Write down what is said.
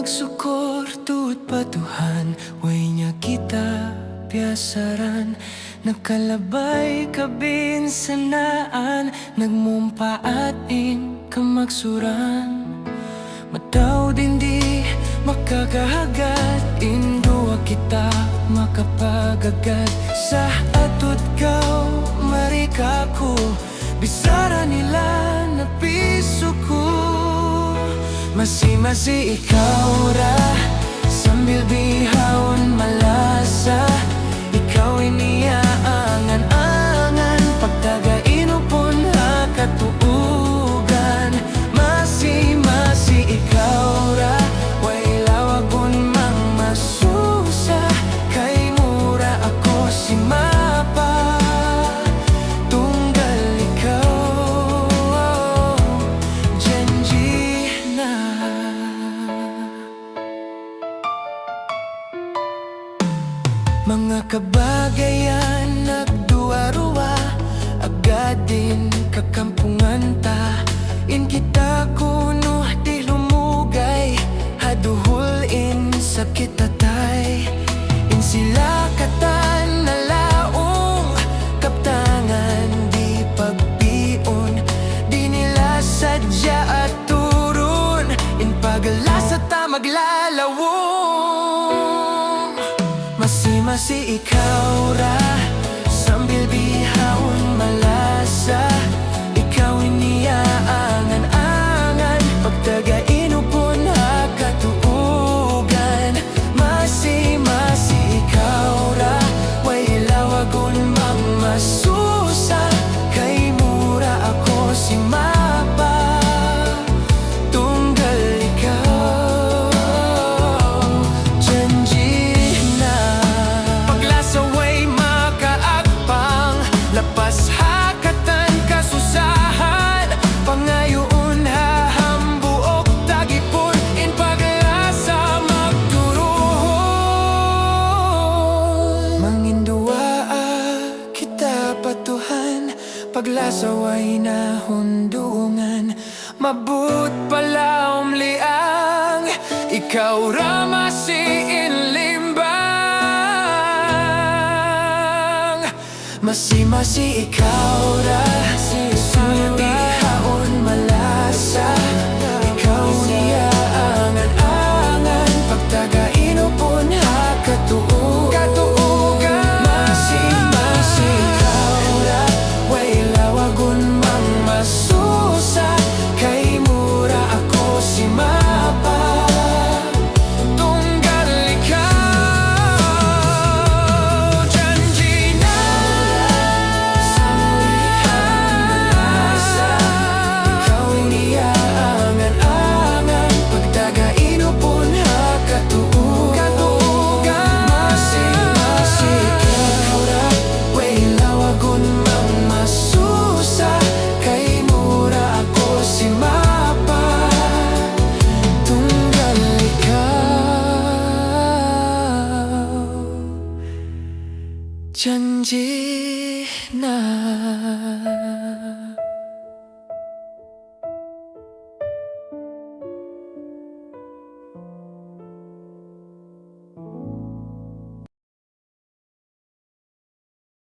Nagsukor tu't patuhan, way niya kita piyasaran. Nakalabay kabinsanaan, nagmumpa at in kamagsuran. Mataw din di makakahagat, indua kita makapagagat. Sa atot kau marika ko, bisara nila na piso ko. Masi ikaw ra, sambil bihawon malasa. Ikaw iniaangan-angan, pagtagainupon ha katuugan. Masi ikaw ra, way lawagon mang masusa. Kay mura ako si Mapa, tunggal ikaw, Genji na. Mga kabagayan nagduwa-ruwa, agad din kakampungan ta. In kita kuno di lumugay, haduhol in sakit tatay. In sila katan nalaong, kaptangan di pagbion. Di nila sadya at turun, in pagalasa ta maglalawong. Masi ikaw ra, sambil bihawon malasa. Ikaw iniaangan-angan, pagtagainupon ha katuugan. Masi ikaw ra, way lawagon mang masusa. Kay mura ako si Mapa, tunggal ikaw, Genji na. Paglasaway makaagpang, lapas hakatan kasusahan. Pangayoon hahambuok tagipon, in paglasa magturuhon. Mangindua kita patuhan, paglasaway na hundungan. Mabut pala umliang, ikaw ra masiinlimbang. Masi ikaw ra, sambil bihawon malasa. Ikaw niaangan-angan, pagtagainupon ha katuugan. Masi ikaw ra, way lawagon mang masusa. Kay mura ako si Mapa, tunggal ikaw, Genji na. Ikaw iniaangan-angan, pagtagainupon ha katuugan. Masi ikaw ra, way lawagon mang masusa. Kay mura ako si Mapa, tunggal ikaw, Genji na.